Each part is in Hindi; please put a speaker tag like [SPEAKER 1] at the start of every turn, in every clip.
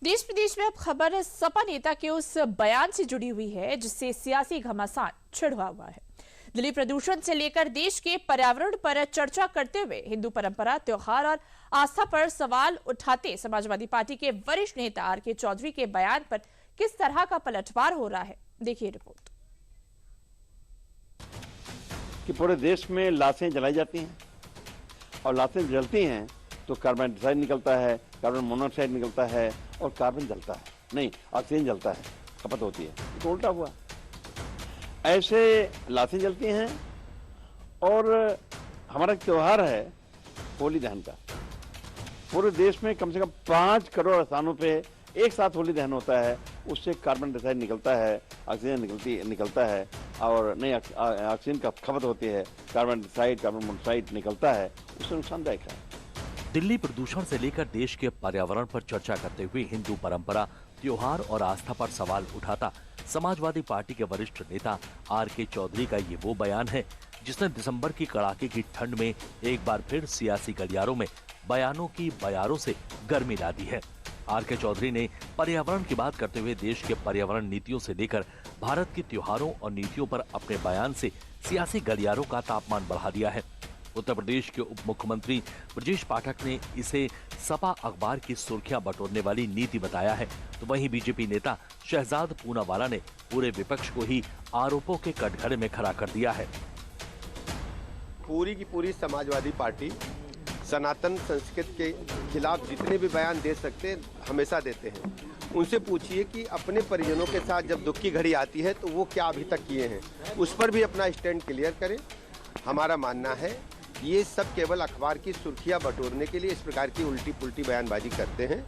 [SPEAKER 1] देश विदेश में अब खबर सपा नेता के उस बयान से जुड़ी हुई है जिससे सियासी घमासान छिड़ा हुआ है। दिल्ली प्रदूषण से लेकर देश के पर्यावरण पर चर्चा करते हुए हिंदू परंपरा, त्योहार और आस्था पर सवाल उठाते समाजवादी पार्टी के वरिष्ठ नेता आर.के. चौधरी के बयान पर किस तरह का पलटवार हो रहा है, देखिए रिपोर्ट।
[SPEAKER 2] कि पूरे देश में लाशें जलाई जाती हैं और लाशें जलती हैं तो कार्बन डाइऑक्साइड निकलता है, कार्बन मोनोऑक्साइड निकलता है और कार्बन जलता है, नहीं ऑक्सीजन जलता है, खपत होती है। तो उल्टा हुआ, ऐसे लाशें जलती हैं और हमारा त्योहार है होली दहन का। पूरे देश में कम से कम 5 करोड़ स्थानों पे एक साथ होली दहन होता है, उससे कार्बन डाइऑक्साइड निकलता है, ऑक्सीजन निकलता है और नई ऑक्सीजन का खपत होती है, कार्बन डाइऑक्साइड, कार्बन मोनोऑक्साइड निकलता है, उससे नुकसानदायक है।
[SPEAKER 3] दिल्ली प्रदूषण से लेकर देश के पर्यावरण पर चर्चा करते हुए हिंदू परंपरा, त्योहार और आस्था पर सवाल उठाता समाजवादी पार्टी के वरिष्ठ नेता आर.के. चौधरी का ये वो बयान है जिसने दिसंबर की कड़ाके की ठंड में एक बार फिर सियासी गलियारों में बयानों की बयारों से गर्मी ला दी है। आर.के. चौधरी ने पर्यावरण की बात करते हुए देश के पर्यावरण नीतियों से लेकर भारत के त्योहारों और नीतियों पर अपने बयान से सियासी गलियारों का तापमान बढ़ा दिया है। उत्तर प्रदेश के उप मुख्यमंत्री ब्रजेश पाठक ने इसे सपा अखबार की सुर्खियां बटोरने वाली नीति बताया है, तो वहीं बीजेपी नेता शहजाद पूनावाला ने पूरे विपक्ष को ही आरोपों के कटघरे में खड़ा कर दिया है।
[SPEAKER 4] पूरी की पूरी समाजवादी पार्टी सनातन संस्कृति के खिलाफ जितने भी बयान दे सकते हमेशा देते हैं। उनसे पूछिए कि अपने परिजनों के साथ जब दुख की घड़ी आती है तो वो क्या अभी तक किए हैं, उस पर भी अपना स्टैंड क्लियर करें। हमारा मानना है ये सब केवल अखबार की सुर्खियां बटोरने के लिए इस प्रकार की उल्टी पुल्टी बयानबाजी करते हैं।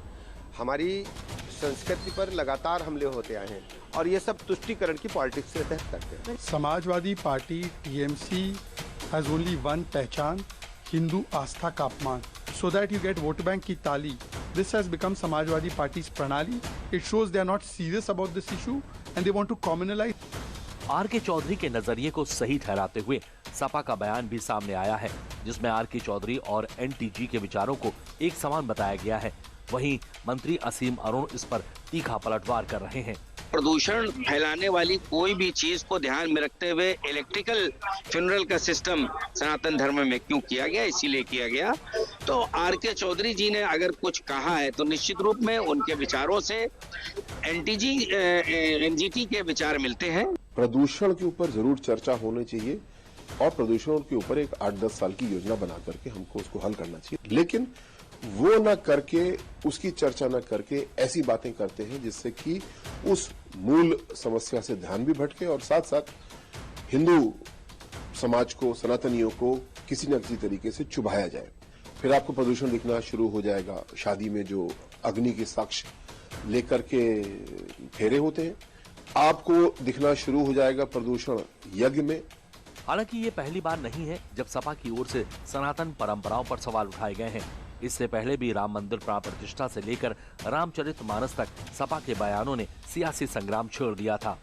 [SPEAKER 4] हमारी संस्कृति पर लगातार हमले होते आए हैं और ये सब तुष्टीकरण की पॉलिटिक्स के तहत करते हैं।
[SPEAKER 5] Samajwadi party TMC has only one पहचान, हिंदू आस्था का अपमान, so that you get vote bank की ताली। This has become समाजवादी पार्टी's प्रणाली। It shows they are not serious about this issue and they want to communalize।
[SPEAKER 3] R K. Chaudhary के नजरिए को सही ठहराते हुए सपा का बयान भी सामने आया है जिसमें आर.के. चौधरी और एनटीजी के विचारों को एक समान बताया गया है। वहीं मंत्री असीम अरुण इस पर तीखा पलटवार कर रहे हैं।
[SPEAKER 6] प्रदूषण फैलाने वाली कोई भी चीज को ध्यान में रखते हुए इलेक्ट्रिकल फ्यूनरल का सिस्टम सनातन धर्म में क्यों किया गया, इसीलिए किया गया। तो आर.के. चौधरी जी ने अगर कुछ कहा है तो निश्चित रूप में उनके विचारों से एनजीटी के विचार मिलते हैं।
[SPEAKER 7] प्रदूषण के ऊपर जरूर चर्चा होनी चाहिए और प्रदूषण के ऊपर एक 8-10 साल की योजना बना करके हमको उसको हल करना चाहिए, लेकिन वो न करके, उसकी चर्चा न करके ऐसी बातें करते हैं जिससे कि उस मूल समस्या से ध्यान भी भटके और साथ साथ हिंदू समाज को, सनातनियों को किसी न किसी तरीके से चुभाया जाए। फिर आपको प्रदूषण दिखना शुरू हो जाएगा शादी में जो अग्नि के साक्ष्य लेकर के फेरे होते हैं, आपको दिखना शुरू हो जाएगा प्रदूषण यज्ञ में।
[SPEAKER 3] हालांकि ये पहली बार नहीं है जब सपा की ओर से सनातन परंपराओं पर सवाल उठाए गए हैं। इससे पहले भी राम मंदिर प्राण प्रतिष्ठा से लेकर रामचरितमानस तक सपा के बयानों ने सियासी संग्राम छेड़ दिया था।